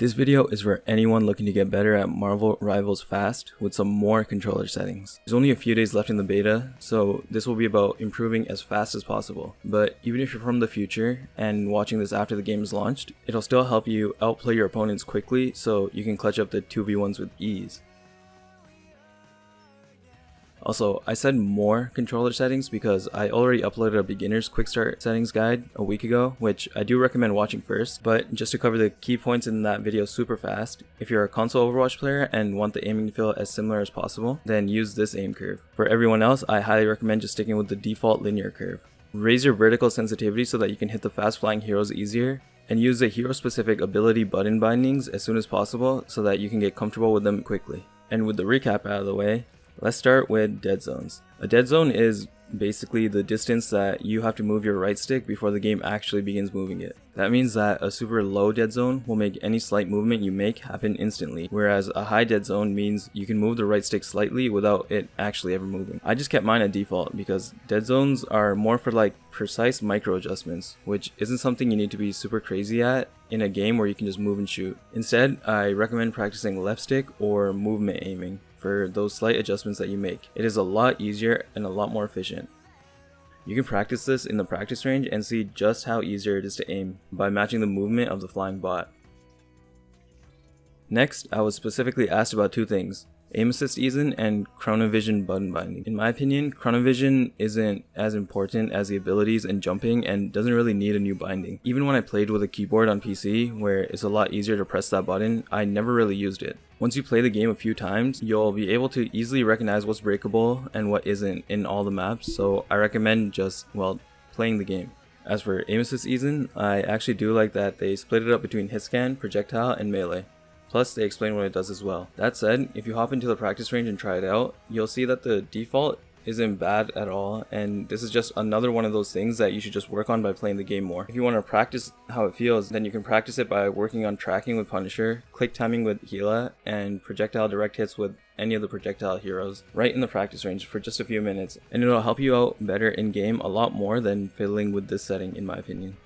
This video is for anyone looking to get better at Marvel Rivals fast with some more controller settings. There's only a few days left in the beta, so this will be about improving as fast as possible. But even if you're from the future and watching this after the game is launched, it'll still help you outplay your opponents quickly so you can clutch up the 2v1s with ease. Also, I said more controller settings because I already uploaded a beginner's quick start settings guide a week ago, which I do recommend watching first, but just to cover the key points in that video super fast, if you're a console Overwatch player and want the aiming to feel as similar as possible, then use this aim curve. For everyone else, I highly recommend just sticking with the default linear curve. Raise your vertical sensitivity so that you can hit the fast flying heroes easier, and use the hero specific ability button bindings as soon as possible so that you can get comfortable with them quickly. And with the recap out of the way, let's start with dead zones. A dead zone is basically the distance that you have to move your right stick before the game actually begins moving it. That means that a super low dead zone will make any slight movement you make happen instantly, whereas a high dead zone means you can move the right stick slightly without it actually ever moving. I just kept mine at default because dead zones are more for like precise micro adjustments, which isn't something you need to be super crazy at in a game where you can just move and shoot. Instead, I recommend practicing left stick or movement aiming for those slight adjustments that you make. It is a lot easier and a lot more efficient. You can practice this in the practice range and see just how easier it is to aim by matching the movement of the flying bot. Next, I was specifically asked about two things: aim assist easing and Chrono Vision button binding. In my opinion, Chrono Vision isn't as important as the abilities and jumping and doesn't really need a new binding. Even when I played with a keyboard on PC, where it's a lot easier to press that button, I never really used it. Once you play the game a few times, you'll be able to easily recognize what's breakable and what isn't in all the maps, so I recommend just, playing the game. As for aim assist easing, I actually do like that they split it up between hit scan, projectile, and melee. Plus, they explain what it does as well. That said, if you hop into the practice range and try it out, you'll see that the default isn't bad at all, and this is just another one of those things that you should just work on by playing the game more. If you want to practice how it feels, then you can practice it by working on tracking with Punisher, click timing with Gila, and projectile direct hits with any of the projectile heroes right in the practice range for just a few minutes, and it'll help you out better in game a lot more than fiddling with this setting in my opinion.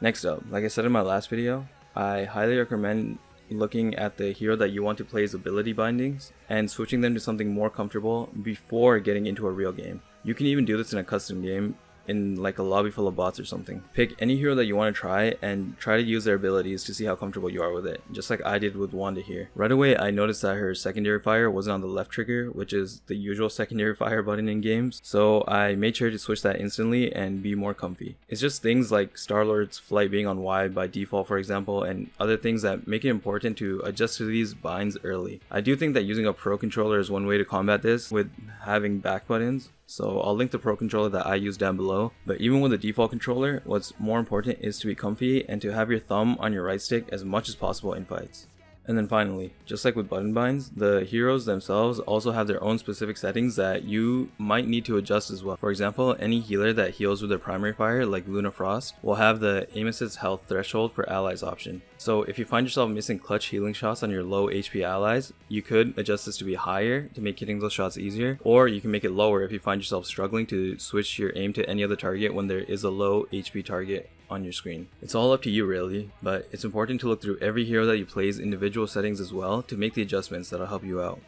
Next up, like I said in my last video, I highly recommend looking at the hero that you want to play's ability bindings and switching them to something more comfortable before getting into a real game. You can even do this in a custom game in like a lobby full of bots or something. Pick any hero that you want to try and try to use their abilities to see how comfortable you are with it, just like I did with Wanda here. Right away I noticed that her secondary fire wasn't on the left trigger, which is the usual secondary fire button in games, so I made sure to switch that instantly and be more comfy. It's just things like Star-Lord's flight being on Y by default, for example, and other things that make it important to adjust to these binds early. I do think that using a pro controller is one way to combat this with having back buttons, so I'll link the pro controller that I use down below. But even with the default controller, what's more important is to be comfy and to have your thumb on your right stick as much as possible in fights. And then finally, just like with button binds, the heroes themselves also have their own specific settings that you might need to adjust as well. For example, any healer that heals with their primary fire, like Luna Frost, will have the aim assist health threshold for allies option. So if you find yourself missing clutch healing shots on your low HP allies, you could adjust this to be higher to make hitting those shots easier, or you can make it lower if you find yourself struggling to switch your aim to any other target when there is a low HP target on your screen. It's all up to you really, but it's important to look through every hero that you play's individual settings as well to make the adjustments that'll help you out.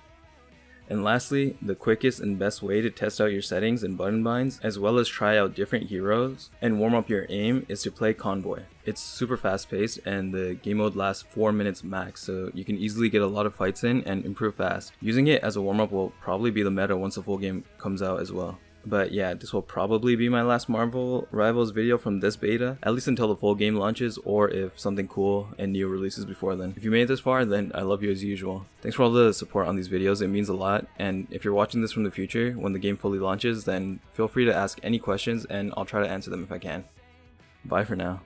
And lastly, the quickest and best way to test out your settings and button binds, as well as try out different heroes and warm up your aim, is to play Convoy. It's super fast paced and the game mode lasts 4 minutes max, so you can easily get a lot of fights in and improve fast. Using it as a warm up will probably be the meta once the full game comes out as well. But yeah, this will probably be my last Marvel Rivals video from this beta, at least until the full game launches or if something cool and new releases before then. If you made it this far, then I love you as usual. Thanks for all the support on these videos, it means a lot, and if you're watching this from the future when the game fully launches, then feel free to ask any questions and I'll try to answer them if I can. Bye for now.